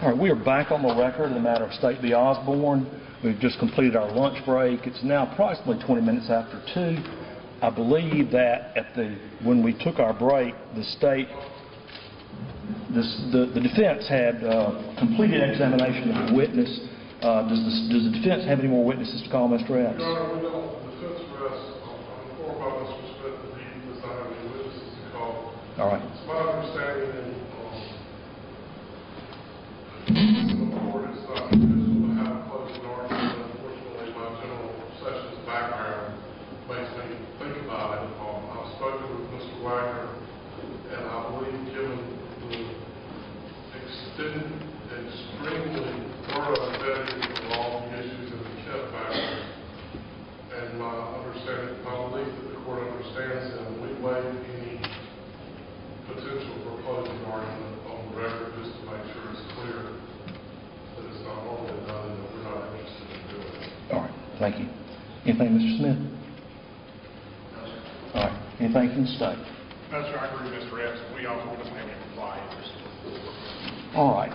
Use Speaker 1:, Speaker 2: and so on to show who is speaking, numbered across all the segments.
Speaker 1: All right, we are back on the record in the matter of State v. Osborne. We've just completed our lunch break. It's now approximately 20 minutes after 2. I believe that when we took our break, the defense had completed examination of the witness. Does the defense have any more witnesses to call, Mr. Epps?
Speaker 2: Your Honor, we don't. The defense rests on the floor by Mr. Smith that he does not have any witnesses to call.
Speaker 1: All right.
Speaker 2: It's my understanding that the court is not official to have a closing argument. Unfortunately, my general sessions background makes me think about it. I've spoken with Mr. Wagner, and I believe given the extremely thorough vetting of all the issues in the Kent factors, and my belief that the court understands them, we waive any potential for closing argument on the record just to make sure it's clear that it's not normally done and that we're not interested in doing it.
Speaker 1: All right. Thank you. Anything, Mr. Smith?
Speaker 2: No, sir.
Speaker 1: All right. Anything from the state?
Speaker 3: No, sir. I agree with Mr. Epps. We also don't have any reply interest.
Speaker 1: All right.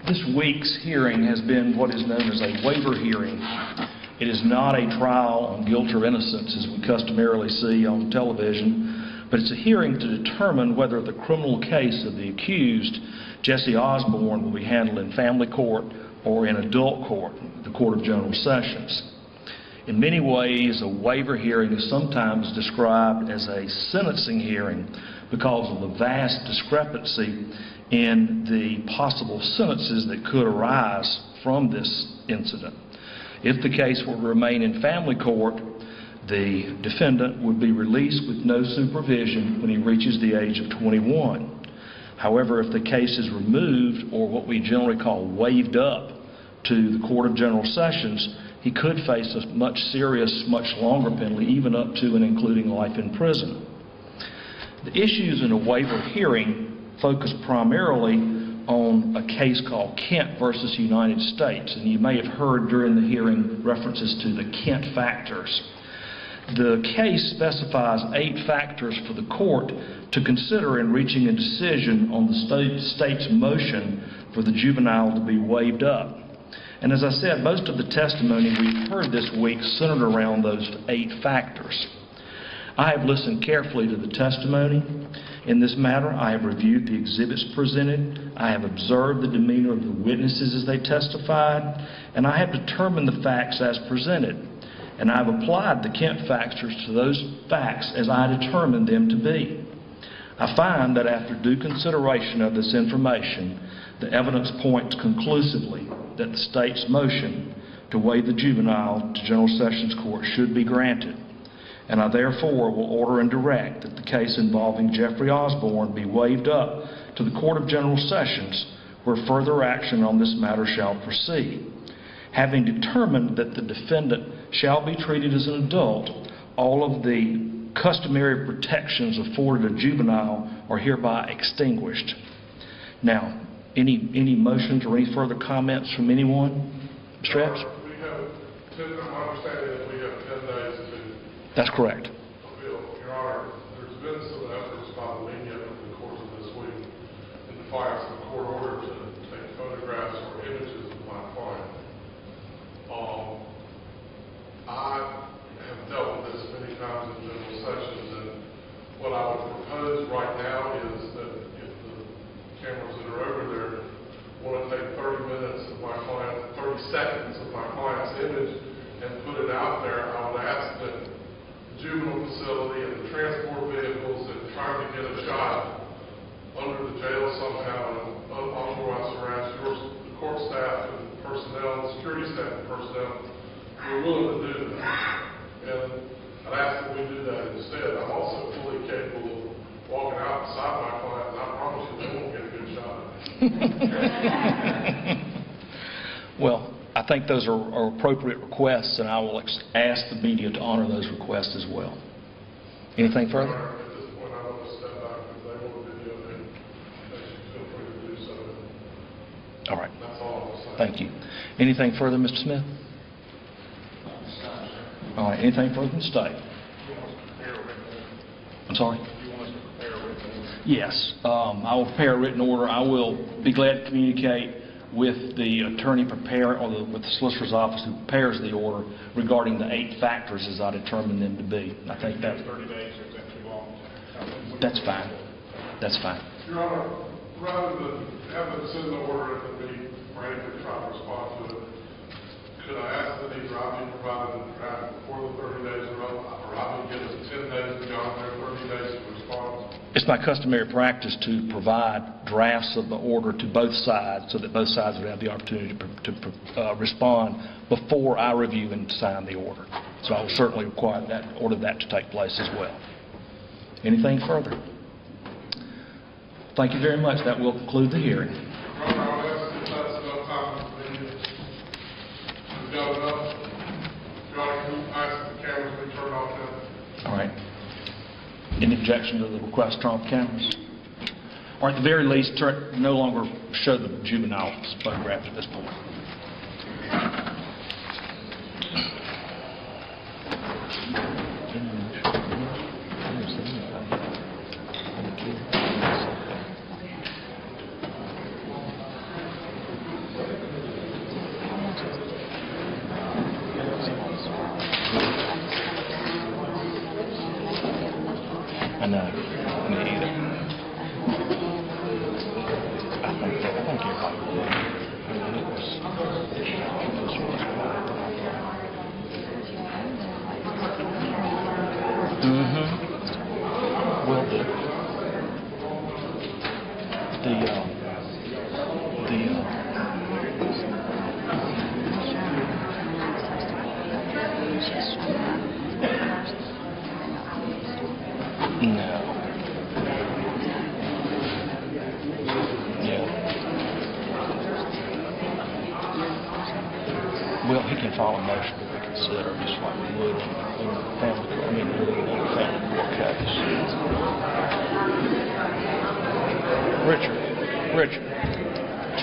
Speaker 1: This week's hearing has been what is known as a waiver hearing. It is not a trial on guilt or innocence as we customarily see on television, but it's a hearing to determine whether the criminal case of the accused, Jesse Osborne, will be handled in family court or in adult court, the Court of General Sessions. In many ways, a waiver hearing is sometimes described as a sentencing hearing because of the vast discrepancy in the possible sentences that could arise from this incident. If the case were to remain in family court, the defendant would be released with no supervision when he reaches the age of 21. However, if the case is removed, or what we generally call waived up, to the Court of General Sessions, he could face a much longer penalty, even up to and including life in prison. The issues in a waiver hearing focus primarily on a case called Kent versus United States, and you may have heard during the hearing references to the Kent factors. The case specifies 8 factors for the court to consider in reaching a decision on the state's motion for the juvenile to be waived up. And as I said, most of the testimony we've heard this week centered around those 8 factors. I have listened carefully to the testimony. In this matter, I have reviewed the exhibits presented, I have observed the demeanor of the witnesses as they testified, and I have determined the facts as presented. And I have applied the Kent factors to those facts as I determined them to be. I find that after due consideration of this information, the evidence points conclusively that the state's motion to waive the juvenile to General Sessions Court should be granted. And I therefore will order and direct that the case involving Jeffrey Osborne be waived up to the Court of General Sessions, where further action on this matter shall proceed. Having determined that the defendant shall be treated as an adult, all of the customary protections afforded a juvenile are hereby extinguished. Now, any motions or any further comments from anyone? Mr. Epps?
Speaker 2: We have, my understanding is we have 10 days to
Speaker 1: That's correct.
Speaker 2: appeal. Your Honor, there's been some efforts by the media over the course of this week in defiance of the court order to take photographs or images of my client. I have dealt with this many times in General Sessions, and what I would propose right now is that if the cameras that are over there want to take 30 seconds of my client's image and put it out there, I would ask that the juvenile facility and the transport vehicles that are trying to get a shot under the jail somehow and otherwise surrounds the court staff and personnel, security staff and personnel, we're willing to do that. And I'd ask that we do that instead. I'm also fully capable of walking out beside my client, and I promise you they won't get a good shot at me.
Speaker 1: Well, I think those are appropriate requests, and I will ask the media to honor those requests as well. Anything further?
Speaker 2: At this point, I want to step back. If they want to videotape, they should feel free to do so.
Speaker 1: All right.
Speaker 2: That's all I'll say.
Speaker 1: Thank you. Anything further, Mr. Smith? All right. Anything further from the state? I'm sorry? Yes, I will prepare a written order. I will be glad to communicate with the attorney with the solicitor's office who prepares the order regarding the 8 factors as I determine them to be. I think that
Speaker 3: 30 days, or is that too long?
Speaker 1: that's fine. That's fine.
Speaker 2: Your Honor, rather than have them send the order and be ready to try to respond to it, could I ask that he be provided a draft before the 30 days are up, or I will give us 10 days beyond their 30 days to respond?
Speaker 1: It's my customary practice to provide drafts of the order to both sides so that both sides would have the opportunity to respond before I review and sign the order. So I will certainly order that to take place as well. Anything further? Thank you very much. That will conclude the hearing.
Speaker 2: Your Honor, I'll ask if that's enough time for me. We've got enough. Your Honor, can you ask the cameras to be turned off now?
Speaker 1: All right. Any objection to the request to turn off cameras? Or at the very least, no longer show the juvenile photographs at this point. I know. Me either. I think everybody would. Will do. No. Yeah. Well, he can file a motion to reconsider, just like we would in family court case. Richard, what you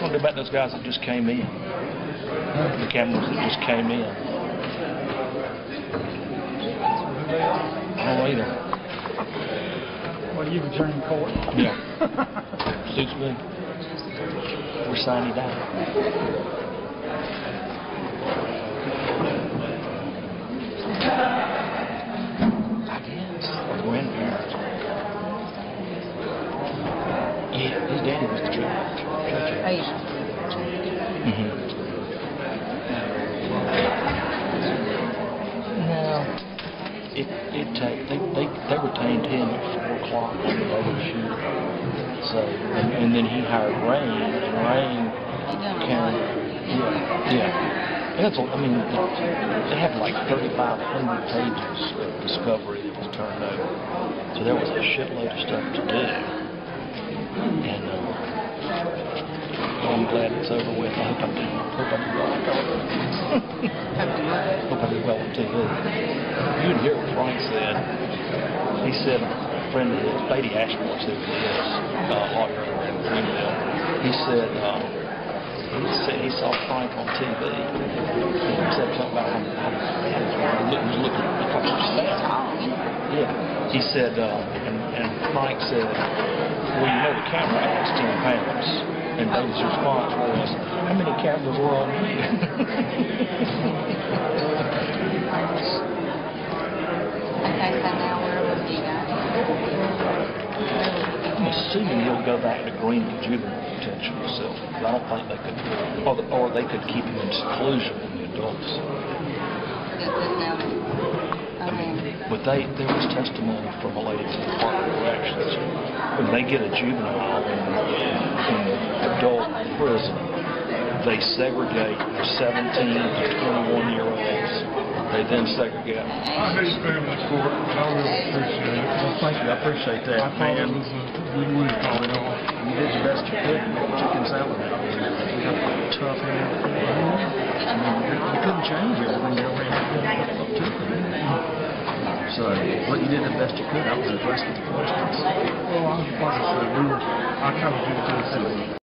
Speaker 1: want to do about those guys that just came in? The cameras that just came in. I don't know either.
Speaker 4: Well, you returning court?
Speaker 1: Yeah. Suits me. We're signing down. I guess. Or grandparents. Yeah, his daddy was the judge. No. They retained him at 4 o'clock on the day of the shooting. So, and then he hired Rain, and Rain can, yeah. And that's, I mean, they have like 3,500 pages of discovery that was turned over. So there was a shitload of stuff to do. And I'm glad it's over with. I hope I do well. Hope I do well on TV. You didn't hear what Frank said. He said a friend of his, Beatty Ashmore, who is a lawyer in Greenville, he said he saw Frank on TV. He said something about how bad his wife was looking because she was fat. Yeah. He said, and Frank said, well, you know the camera adds 10 pounds. And David's response was, how many cameras were on you? I'm assuming he'll go back to Greenville juvenile detention facility. I don't think they could, or they could keep him in seclusion in the adults. But there was testimony from a lady from the Department of Corrections. When they get a juvenile in adult prison, they segregate 17 to 21-year-olds. They then segregate.
Speaker 2: I hate family court, but I really appreciate it.
Speaker 1: Well, thank you. I appreciate that,
Speaker 2: I thought it was a good way to call it off.
Speaker 1: You did the best you could. You got chicken salad out there. You got tough hair. I mean, you couldn't change everything you already had up to them. So, well, you did the best you could. I was impressed with the questions.
Speaker 2: Well, I was like I said, I kind of did it to the